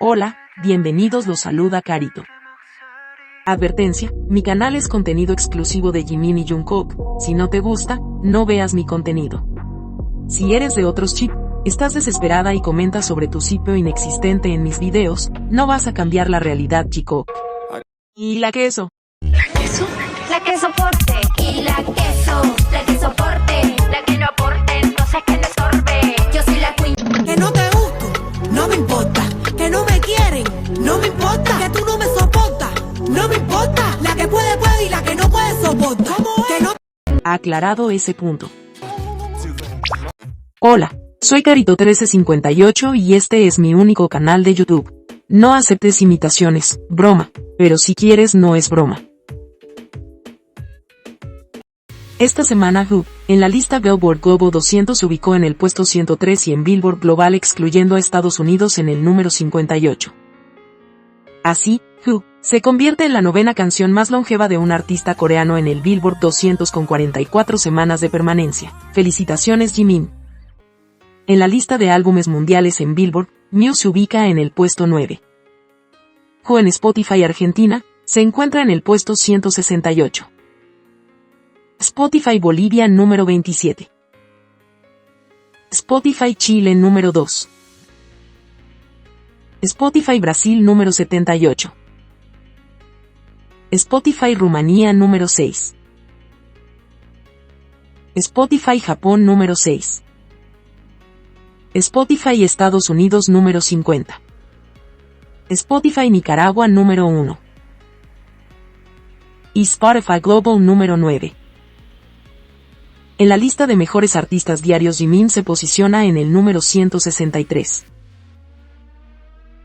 Hola, bienvenidos, los saluda Carito. Advertencia, mi canal es contenido exclusivo de Jimin y Jungkook, si no te gusta, no veas mi contenido. Si eres de otros chip, estás desesperada y comentas sobre tu sitio inexistente en mis videos, no vas a cambiar la realidad, chico. ¿Y la queso? ¿La queso? La que soporte. Y la que soporte. La que no aporte, entonces que le sorbe. Yo soy la queen. Que no te gusto, no me importa. Que no me quieren, no me importa. Que tú no me soportas, no me importa. La que puede, puede y la que no puede soporta. Que no... Aclarado ese punto. Hola, soy Carito1358 y este es mi único canal de YouTube. No aceptes imitaciones, broma, pero si quieres no es broma. Esta semana Who, en la lista Billboard Global 200 se ubicó en el puesto 103 y en Billboard Global excluyendo a Estados Unidos en el número 58. Así, Who, se convierte en la novena canción más longeva de un artista coreano en el Billboard 200 con 44 semanas de permanencia. Felicitaciones Jimin. En la lista de álbumes mundiales en Billboard, Muse se ubica en el puesto 9. Who en Spotify Argentina, se encuentra en el puesto 168. Spotify Bolivia número 27. Spotify Chile número 2. Spotify Brasil número 78. Spotify Rumanía número 6. Spotify Japón número 6. Spotify Estados Unidos número 50. Spotify Nicaragua número 1. Y Spotify Global número 9. En la lista de mejores artistas diarios Jimin se posiciona en el número 163.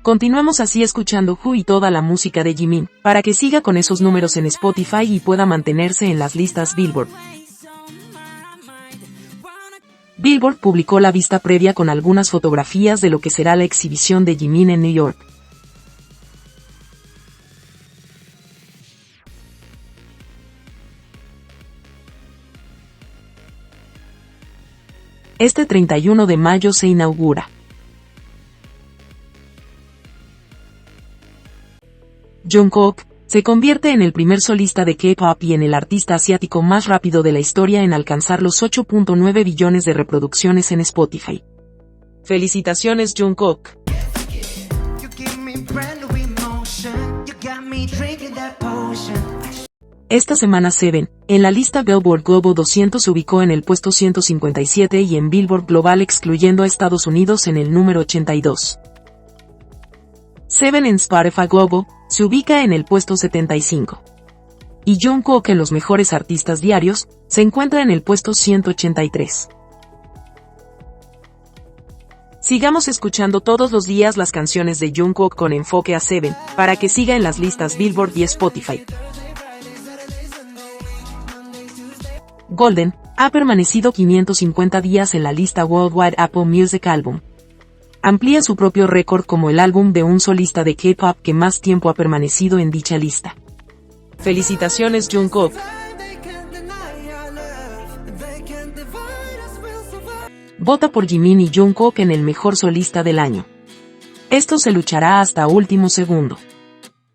Continuemos así escuchando Who y toda la música de Jimin, para que siga con esos números en Spotify y pueda mantenerse en las listas Billboard. Billboard publicó la vista previa con algunas fotografías de lo que será la exhibición de Jimin en New York. Este 31 de mayo se inaugura. Jungkook se convierte en el primer solista de K-pop y en el artista asiático más rápido de la historia en alcanzar los 8.9 billones de reproducciones en Spotify. Felicitaciones Jungkook. Esta semana Seven, en la lista Billboard Global 200 se ubicó en el puesto 157 y en Billboard Global excluyendo a Estados Unidos en el número 82. Seven en Spotify Global, se ubica en el puesto 75. Y Jungkook en los mejores artistas diarios, se encuentra en el puesto 183. Sigamos escuchando todos los días las canciones de Jungkook con enfoque a Seven, para que siga en las listas Billboard y Spotify. Golden, ha permanecido 550 días en la lista Worldwide Apple Music Album. Amplía su propio récord como el álbum de un solista de K-pop que más tiempo ha permanecido en dicha lista. Felicitaciones Jungkook. Vota por Jimin y Jungkook en el mejor solista del año. Esto se luchará hasta último segundo.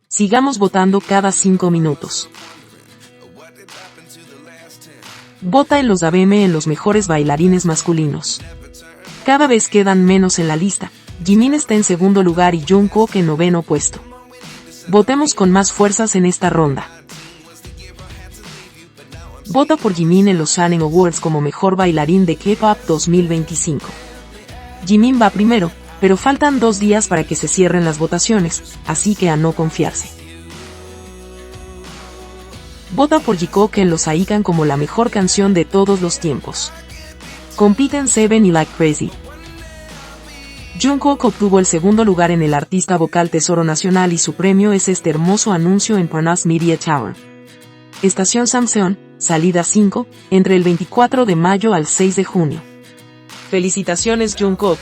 Sigamos votando cada 5 minutos. Vota en los ABM en los mejores bailarines masculinos. Cada vez quedan menos en la lista. Jimin está en segundo lugar y Jungkook en noveno puesto. Votemos con más fuerzas en esta ronda. Vota por Jimin en los Shannon Awards como mejor bailarín de K-pop 2025. Jimin va primero, pero faltan 2 días para que se cierren las votaciones, así que a no confiarse. Vota por Jikook en los AICAN como la mejor canción de todos los tiempos. Compiten Seven y Like Crazy. Jungkook obtuvo el segundo lugar en el Artista Vocal Tesoro Nacional y su premio es este hermoso anuncio en Parnas Media Tower. Estación Samseon, salida 5, entre el 24 de mayo al 6 de junio. Felicitaciones Jungkook.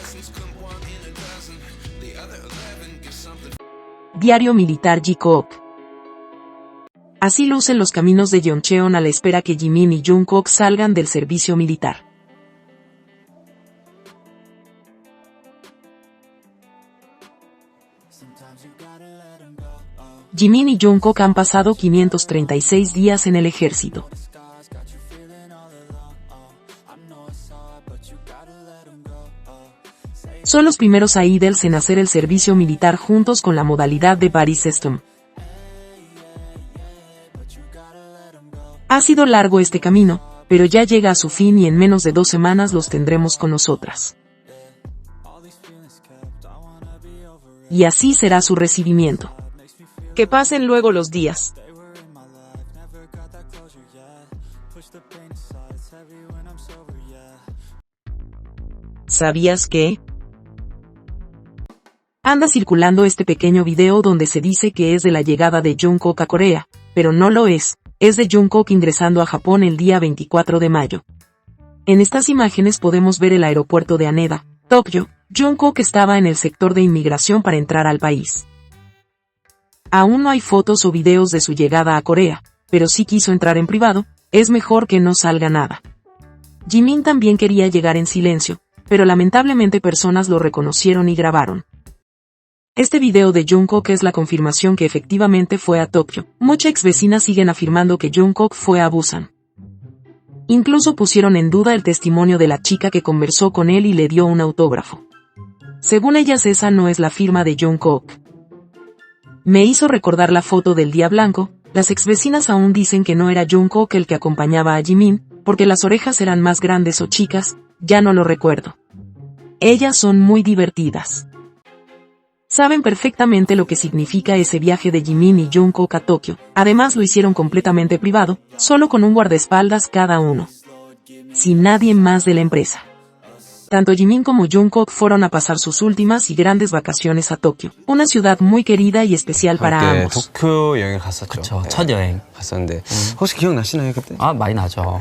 Diario Militar Jikook. Así lucen los caminos de Yeoncheon a la espera que Jimin y Jungkook salgan del servicio militar. Jimin y Jungkook han pasado 536 días en el ejército. Son los primeros idols en hacer el servicio militar juntos con la modalidad de Buddy System. Ha sido largo este camino, pero ya llega a su fin y en menos de 2 semanas los tendremos con nosotras. Y así será su recibimiento. Que pasen luego los días. ¿Sabías que? Anda circulando este pequeño video donde se dice que es de la llegada de Jungkook a Corea, pero no lo es de Jungkook ingresando a Japón el día 24 de mayo. En estas imágenes podemos ver el aeropuerto de Haneda, Tokio. Jungkook estaba en el sector de inmigración para entrar al país. Aún no hay fotos o videos de su llegada a Corea, pero sí quiso entrar en privado, es mejor que no salga nada. Jimin también quería llegar en silencio, pero lamentablemente personas lo reconocieron y grabaron. Este video de Jungkook es la confirmación que efectivamente fue a Tokio. Muchas ex vecinas siguen afirmando que Jungkook fue a Busan. Incluso pusieron en duda el testimonio de la chica que conversó con él y le dio un autógrafo. Según ellas esa no es la firma de Jungkook. Me hizo recordar la foto del día blanco. Las ex vecinas aún dicen que no era Jungkook el que acompañaba a Jimin, porque las orejas eran más grandes o chicas, ya no lo recuerdo. Ellas son muy divertidas. Saben perfectamente lo que significa ese viaje de Jimin y Jungkook a Tokio. Además lo hicieron completamente privado, solo con un guardaespaldas cada uno. Sin nadie más de la empresa. Tanto Jimin como Jungkook fueron a pasar sus últimas y grandes vacaciones a Tokio, una ciudad muy querida y especial para ambos. 도쿄 여행을 갔었죠. 그쵸, 첫 여행. 갔었는데 혹시 기억나시나요 그때? 많이 나죠.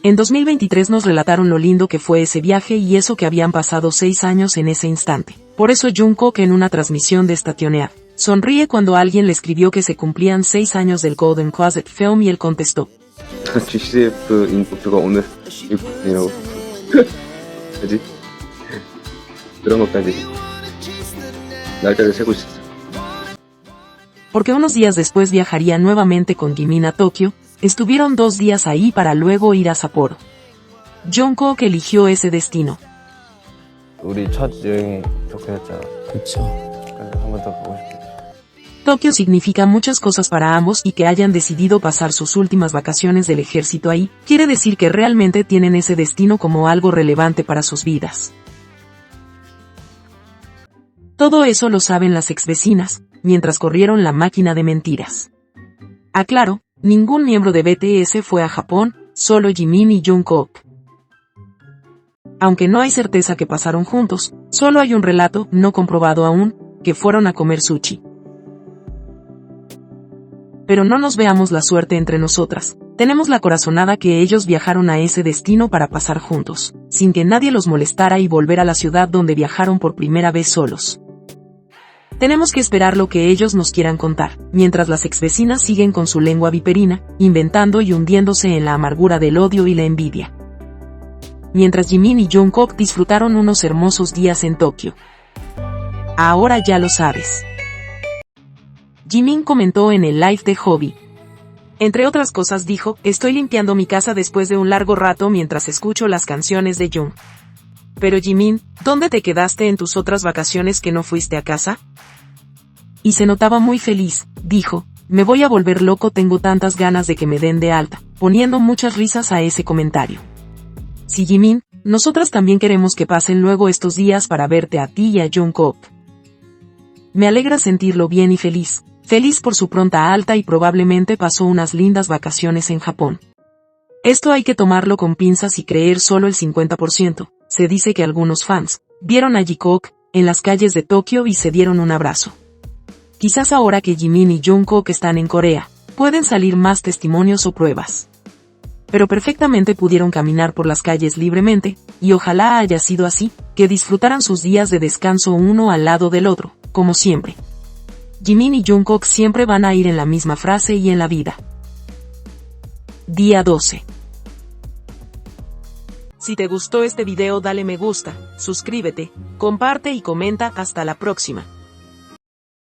En 2023 nos relataron lo lindo que fue ese viaje y eso que habían pasado 6 años en ese instante. Por eso Jungkook en una transmisión de Stationear, sonríe cuando alguien le escribió que se cumplían 6 años del Golden Closet Film y él contestó. GCF 인터뷰가 오늘 이라고 그지? 그런 것까지 날짜를 세고 있었어. Porque unos días después viajaría nuevamente con Jimin a Tokio. Estuvieron 2 días ahí para luego ir a Sapporo. Jungkook eligió ese destino. 우리 첫 여행이 도쿄였잖아. 그쵸. 그래서 한 번 더 가고 싶어. Tokio significa muchas cosas para ambos y que hayan decidido pasar sus últimas vacaciones del ejército ahí, quiere decir que realmente tienen ese destino como algo relevante para sus vidas. Todo eso lo saben las ex vecinas, mientras corrieron la máquina de mentiras. Aclaro, ningún miembro de BTS fue a Japón, solo Jimin y Jungkook. Aunque no hay certeza que pasaron juntos, solo hay un relato, no comprobado aún, que fueron a comer sushi. Pero no nos veamos la suerte entre nosotras, tenemos la corazonada que ellos viajaron a ese destino para pasar juntos, sin que nadie los molestara y volver a la ciudad donde viajaron por primera vez solos. Tenemos que esperar lo que ellos nos quieran contar, mientras las exvecinas siguen con su lengua viperina, inventando y hundiéndose en la amargura del odio y la envidia. Mientras Jimin y Jungkook disfrutaron unos hermosos días en Tokio. Ahora ya lo sabes. Jimin comentó en el live de Hobby. Entre otras cosas dijo, estoy limpiando mi casa después de un largo rato mientras escucho las canciones de Jung. Pero Jimin, ¿dónde te quedaste en tus otras vacaciones que no fuiste a casa? Y se notaba muy feliz, dijo, me voy a volver loco, tengo tantas ganas de que me den de alta, poniendo muchas risas a ese comentario. Sí Jimin, nosotras también queremos que pasen luego estos días para verte a ti y a Jungkook. Me alegra sentirlo bien y feliz por su pronta alta y probablemente pasó unas lindas vacaciones en Japón. Esto hay que tomarlo con pinzas y creer solo el 50%. Se dice que algunos fans vieron a Jungkook en las calles de Tokio y se dieron un abrazo. Quizás ahora que Jimin y Jungkook están en Corea, pueden salir más testimonios o pruebas. Pero perfectamente pudieron caminar por las calles libremente, y ojalá haya sido así, que disfrutaran sus días de descanso uno al lado del otro, como siempre. Jimin y Jungkook siempre van a ir en la misma frase y en la vida. Día 12. Si te gustó este video dale me gusta, suscríbete, comparte y comenta. Hasta la próxima.